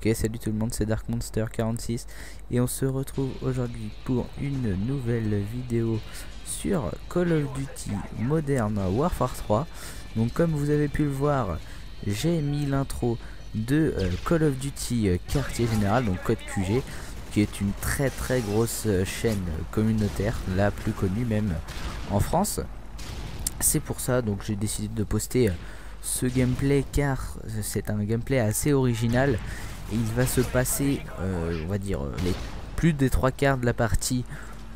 Ok, salut tout le monde, c'est Dark Monster 46 et on se retrouve aujourd'hui pour une nouvelle vidéo sur Call of Duty Modern Warfare 3. Donc comme vous avez pu le voir, j'ai mis l'intro de Call of Duty Quartier Général, donc Code QG, qui est une très grosse chaîne communautaire, la plus connue même en France. C'est pour ça donc j'ai décidé de poster ce gameplay car c'est un gameplay assez original et il va se passer on va dire plus des 3/4 de la partie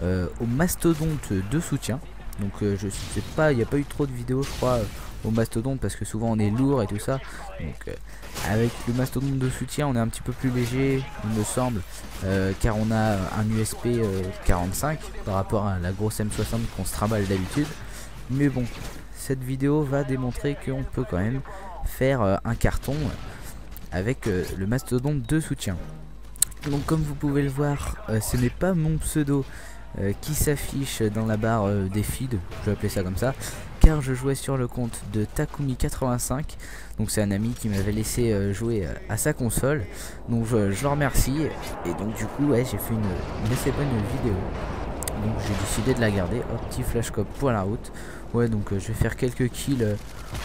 au mastodonte de soutien. Donc je sais pas, il n'y a pas eu trop de vidéos je crois au mastodonte parce que souvent on est lourd et tout ça. Donc avec le mastodonte de soutien on est un petit peu plus léger il me semble, car on a un USP 45 par rapport à la grosse M60 qu'on se trimballe d'habitude. Mais bon, cette vidéo va démontrer qu'on peut quand même faire un carton avec le mastodonte de soutien. Donc comme vous pouvez le voir, ce n'est pas mon pseudo qui s'affiche dans la barre des feeds, je vais appeler ça comme ça, car je jouais sur le compte de Takumi85. Donc c'est un ami qui m'avait laissé jouer à sa console, donc je le remercie. Et donc du coup ouais, j'ai fait une assez bonne vidéo. Donc j'ai décidé de la garder. Hop, petit flashcop pour la route. Ouais, donc je vais faire quelques kills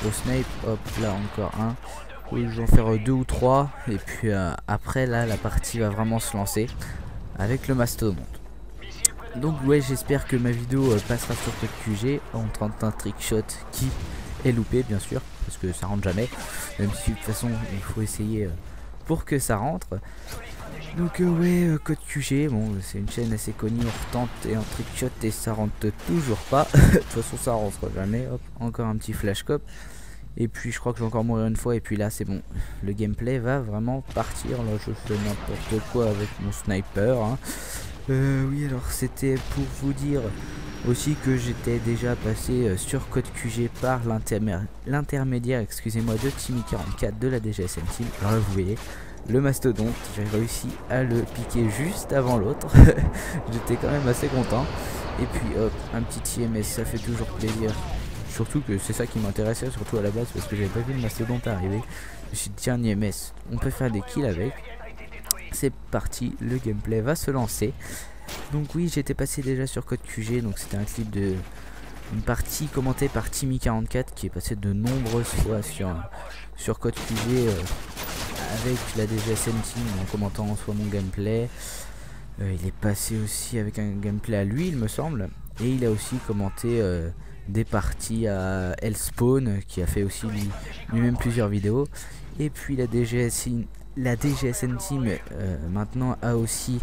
au snipe. Hop, là encore un. Oui, je vais en faire 2 ou 3. Et puis après là la partie va vraiment se lancer avec le mastodonte. Donc ouais, j'espère que ma vidéo passera sur QG en tentant un trickshot qui est loupé bien sûr, parce que ça rentre jamais, même si de toute façon il faut essayer pour que ça rentre. Donc ouais, Code QG, bon c'est une chaîne assez connue, on retente et un trickshot et ça rentre toujours pas. De toute façon ça rentre jamais. Hop, encore un petit flashcop. Et puis je crois que je vais encore mourir une fois et puis là c'est bon. Le gameplay va vraiment partir, là je fais n'importe quoi avec mon sniper hein. Oui, alors c'était pour vous dire aussi que j'étais déjà passé sur Code QG par l'intermédiaire, excusez-moi, de Timmy44 de la DGSN Team. Alors là vous voyez le mastodonte, j'ai réussi à le piquer juste avant l'autre. J'étais quand même assez content. Et puis hop, un petit IMS, ça fait toujours plaisir. Surtout que c'est ça qui m'intéressait surtout à la base, parce que j'avais pas vu le mastodonte arriver. Je me suis dit tiens, un IMS, on peut faire des kills avec. C'est parti, le gameplay va se lancer. Donc oui, j'étais passé déjà sur Code QG, donc c'était un clip de une partie commentée par Timmy44 qui est passé de nombreuses fois sur Code QG avec la DGSN Team en commentant soit mon gameplay. Il est passé aussi avec un gameplay à lui il me semble, et il a aussi commenté des parties à Hellspawn qui a fait aussi lui-même plusieurs vidéos. Et puis la DGSN Team maintenant a aussi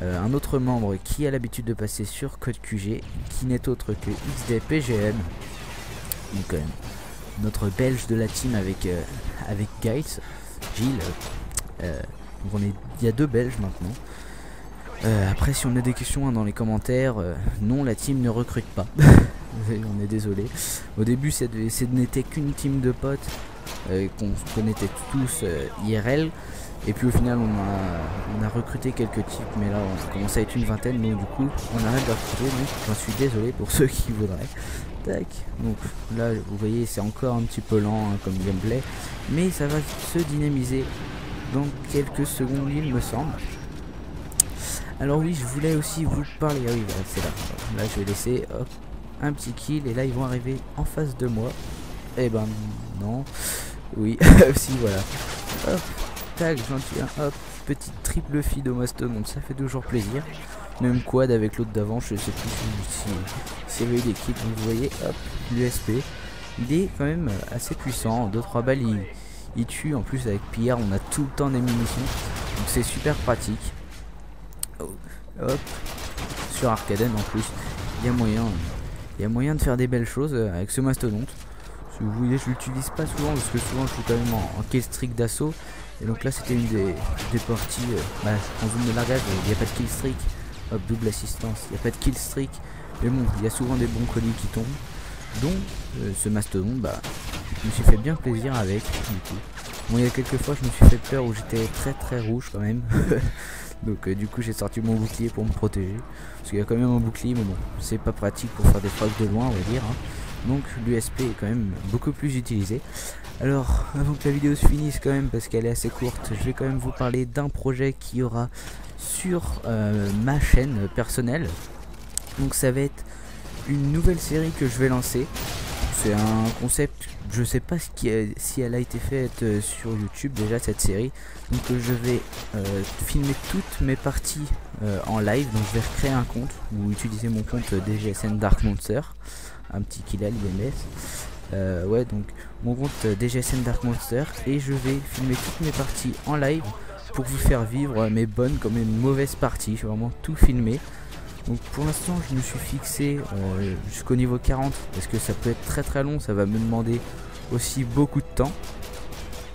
un autre membre qui a l'habitude de passer sur Code QG, qui n'est autre que XDPGM, donc notre belge de la team avec Gates, Gilles. Donc il y a 2 belges maintenant. Après si on a des questions hein, dans les commentaires, non, la team ne recrute pas. On est désolé. Au début ce n'était qu'une team de potes qu'on se connaissait tous IRL. Et puis au final on a recruté quelques types, mais là on commence à être une vingtaine, donc du coup on arrête de recruter, donc j'en suis désolé pour ceux qui voudraient. Tac, donc là vous voyez c'est encore un petit peu lent hein, comme gameplay, mais ça va se dynamiser dans quelques secondes il me semble. Alors oui, je voulais aussi vous parler, ah oui voilà, c'est là, là je vais laisser hop, un petit kill et là ils vont arriver en face de moi. Et ben non, oui, si voilà, hop. Tac, j'en tire un, hop, petite triple feed au mastodonte, ça fait toujours plaisir. Même quad avec l'autre d'avant, je sais plus s'il y avait eu des kills, donc vous voyez, hop, l'USP. Il est quand même assez puissant, 2-3 balles il tue, en plus avec PR on a tout le temps des munitions, donc c'est super pratique. Oh, hop, sur Arcaden en plus, il y a moyen de faire des belles choses avec ce mastodonte. Si vous voyez, je l'utilise pas souvent parce que souvent je suis quand même en kill streak d'assaut. Et donc là c'était une des parties en zone de largage, il n'y a pas de kill streak. Hop, double assistance, il n'y a pas de kill streak. Mais bon, il y a souvent des bons colis qui tombent. Donc ce mastodonte, je me suis fait bien plaisir avec du coup. Bon, il y a quelques fois je me suis fait peur où j'étais très rouge quand même. Donc du coup j'ai sorti mon bouclier pour me protéger. Parce qu'il y a quand même un bouclier, mais bon, c'est pas pratique pour faire des frags de loin on va dire hein. Donc l'USP est quand même beaucoup plus utilisé. Alors avant que la vidéo se finisse quand même, parce qu'elle est assez courte, je vais quand même vous parler d'un projet qui y aura sur ma chaîne personnelle. Donc ça va être une nouvelle série que je vais lancer. C'est un concept, je sais pas si elle a été faite sur YouTube déjà cette série. Donc je vais filmer toutes mes parties en live. Donc je vais recréer un compte ou utiliser mon compte DGSN Dark Monster, un petit kill à l'IMS. Ouais, donc mon compte DGSN Dark Monster, et je vais filmer toutes mes parties en live pour vous faire vivre mes bonnes comme mes mauvaises parties. Je vais vraiment tout filmer. Donc pour l'instant je me suis fixé jusqu'au niveau 40 parce que ça peut être très long, ça va me demander aussi beaucoup de temps.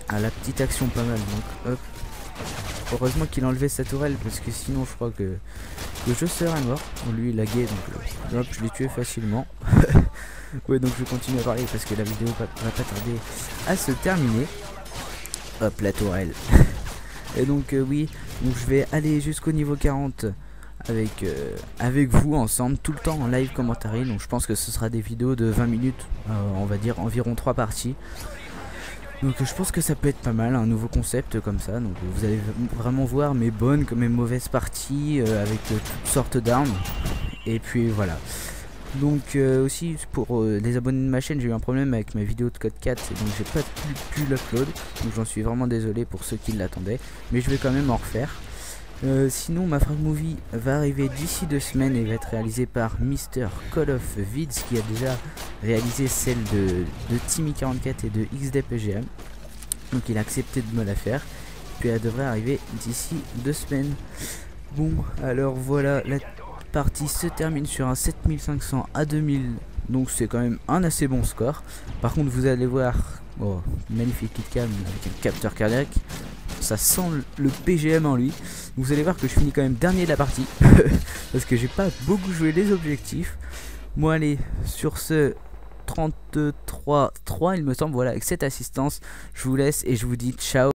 Ah, la petite action pas mal, donc hop. Heureusement qu'il a enlevé sa tourelle parce que sinon je crois que je serais mort. Bon, lui il a lagué, donc hop, je l'ai tué facilement. Ouais, donc je continue à parler parce que la vidéo va pas tarder à se terminer. Hop, la tourelle. Et donc oui, donc je vais aller jusqu'au niveau 40 avec vous ensemble tout le temps en live commentary. Donc je pense que ce sera des vidéos de 20 minutes, on va dire environ 3 parties. Donc je pense que ça peut être pas mal, un nouveau concept comme ça. Donc vous allez vraiment voir mes bonnes comme mes mauvaises parties avec toutes sortes d'armes. Et puis voilà. Donc aussi pour les abonnés de ma chaîne, j'ai eu un problème avec ma vidéo de code 4, et donc j'ai pas pu l'upload. Donc j'en suis vraiment désolé pour ceux qui l'attendaient, mais je vais quand même en refaire. Sinon ma frag movie va arriver d'ici 2 semaines et va être réalisée par Mister Call of Vids, qui a déjà réalisé celle de Timmy44 et de XDPGM. Donc il a accepté de me la faire, puis elle devrait arriver d'ici 2 semaines. Bon, alors voilà, la partie se termine sur un 7500 à 2000, donc c'est quand même un assez bon score. Par contre vous allez voir, oh, magnifique kitcam avec un capteur cardiaque, ça sent le PGM en lui. Vous allez voir que je finis quand même dernier de la partie parce que j'ai pas beaucoup joué les objectifs. Bon allez, sur ce 33-3 il me semble, voilà, avec cette assistance je vous laisse et je vous dis ciao.